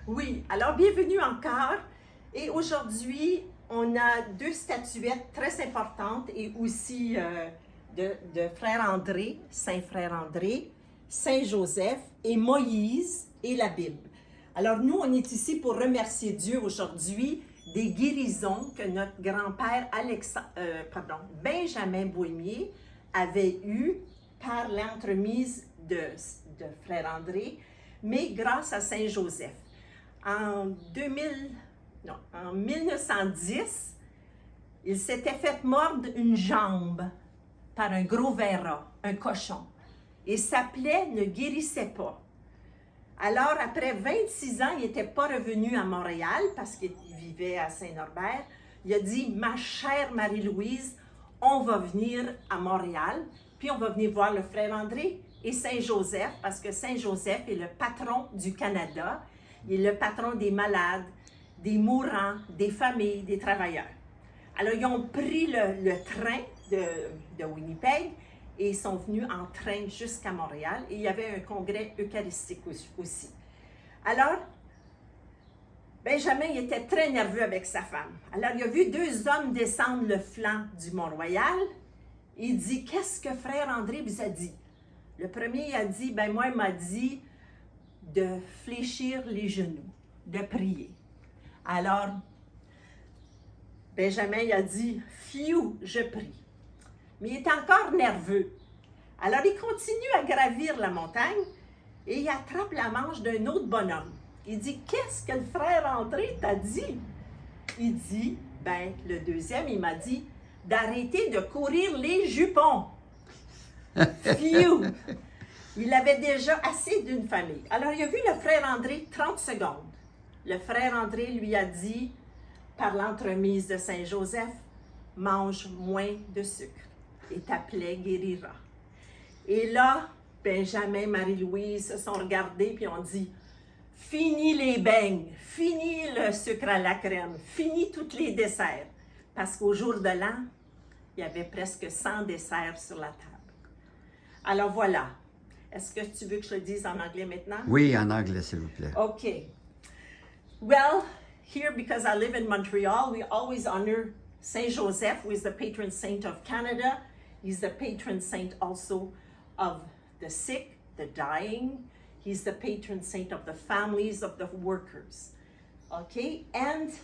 Oui, alors bienvenue encore. Et aujourd'hui, on a deux statuettes très importantes et aussi de Frère André, Saint Frère André, Saint Joseph et Moïse et la Bible. Alors nous, on est ici pour remercier Dieu aujourd'hui des guérisons que notre grand-père Benjamin Bohémier avait eues par l'entremise de Frère André, mais grâce à Saint Joseph. En 1910, il s'était fait mordre une jambe par un gros verra, un cochon, et sa plaie ne guérissait pas. Alors, après 26 ans, il n'était pas revenu à Montréal parce qu'il vivait à Saint-Norbert. Il a dit, ma chère Marie-Louise, on va venir à Montréal, puis on va venir voir le frère André et Saint-Joseph, parce que Saint-Joseph est le patron du Canada, il est le patron des malades, des mourants, des familles, des travailleurs. Alors, ils ont pris le train de Winnipeg et ils sont venus en train jusqu'à Montréal. Et il y avait un congrès eucharistique aussi. Alors, Benjamin il était très nerveux avec sa femme. Alors, il a vu deux hommes descendre le flanc du Mont-Royal. Il dit, qu'est-ce que frère André vous a dit? Le premier a dit, moi, il m'a dit de fléchir les genoux, de prier. Alors, Benjamin il a dit, fiou, je prie. Mais il est encore nerveux. Alors, il continue à gravir la montagne et il attrape la manche d'un autre bonhomme. Il dit, qu'est-ce que le frère André t'a dit? Il dit, le deuxième, il m'a dit, d'arrêter de courir les jupons. Fiou! Il avait déjà assez d'une famille. Alors, il a vu le frère André 30 secondes. Le frère André lui a dit, par l'entremise de Saint Joseph, mange moins de sucre et ta plaie guérira. Et là, Benjamin et Marie-Louise se sont regardés puis ont dit, fini les beignes, fini le sucre à la crème, fini tous les desserts. Parce qu'au jour de l'an, il y avait presque 100 desserts sur la table. Alors voilà. Est-ce que tu veux que je le dise en anglais maintenant? Oui, en anglais, s'il vous plaît. Okay. Well, here, because I live in Montreal, we always honor Saint Joseph, who is the patron saint of Canada. He's the patron saint also of the sick, the dying. He's the patron saint of the families of the workers. Okay? And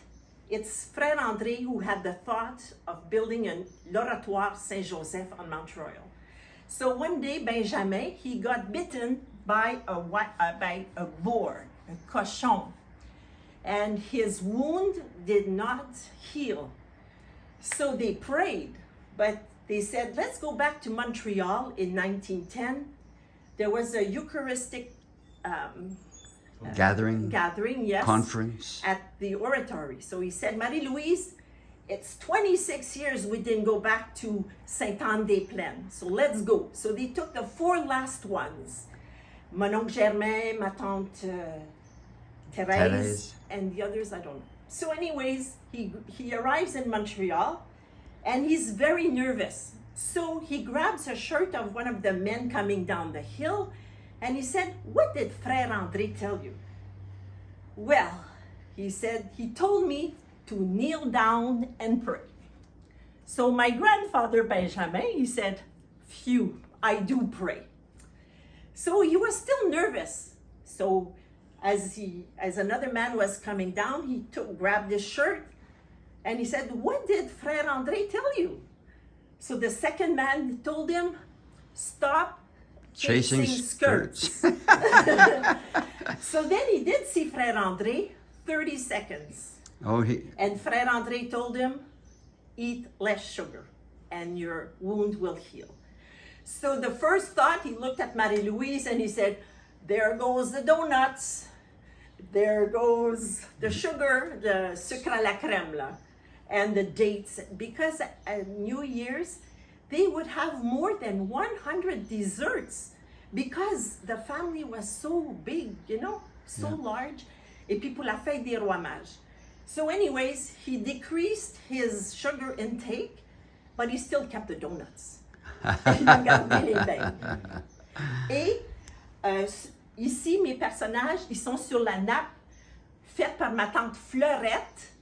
it's Frère André who had the thought of building l'Oratoire Saint Joseph on Mount Royal. So one day, Benjamin, he got bitten by a boar, a cochon, and his wound did not heal. So they prayed, but they said, let's go back to Montreal in 1910. There was a Eucharistic gathering, yes, conference at the oratory. So he said, Marie-Louise, it's 26 years we didn't go back to Saint-Anne-des-Plaines, so let's go. So they took the 4 last ones. Mon oncle Germain, ma tante Thérèse, and the others, I don't know. So anyways, he arrives in Montreal, and he's very nervous. So he grabs a shirt of one of the men coming down the hill, and he said, what did Frère André tell you? Well, he said, he told me to kneel down and pray. So my grandfather Benjamin, he said, phew, I do pray. So he was still nervous. So as another man was coming down, he grabbed his shirt and he said, what did Frère André tell you? So the second man told him, stop chasing skirts. So then he did see Frère André 30 seconds. And Frère André told him, eat less sugar and your wound will heal. So the first thought, he looked at Marie-Louise and he said, there goes the donuts, there goes the sugar, the sucre à la crème, and the dates. Because at New Year's, they would have more than 100 desserts because the family was so big, so large. Et puis pour la fête des Rois Mages. So anyways, he decreased his sugar intake, but he still kept the donuts. Il a gardé les beignes. Et ici, mes personnages, ils sont sur la nappe faite par ma tante Fleurette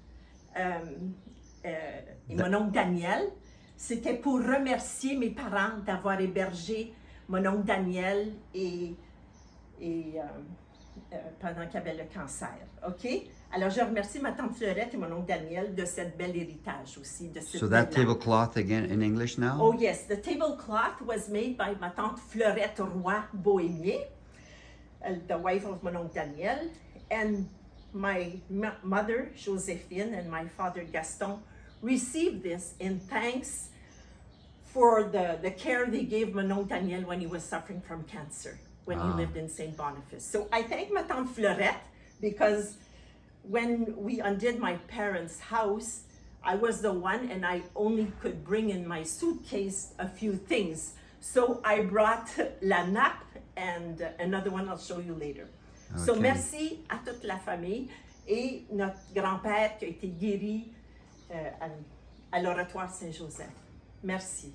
et mon oncle Daniel. C'était pour remercier mes parents d'avoir hébergé mon oncle Daniel pendant qu'il avait le cancer. OK? Alors, je remercie ma tante Fleurette et mon oncle Daniel de cette belle héritage aussi. De cette So that belle lampe. tablecloth again in English now? Oh yes, the tablecloth was made by ma tante Fleurette Roy Bohémier, the wife of mon oncle Daniel, and my mother Joséphine and my father Gaston received this in thanks for the care they gave mon oncle Daniel when he was suffering from cancer, when he lived in St. Boniface. So I thank ma tante Fleurette because when we undid my parents' house, I was the one and I only could bring in my suitcase a few things. So I brought la nappe and another one I'll show you later. So Okay. merci à toute la famille et notre grand-père qui a été guéri à l'Oratoire Saint-Joseph. Merci.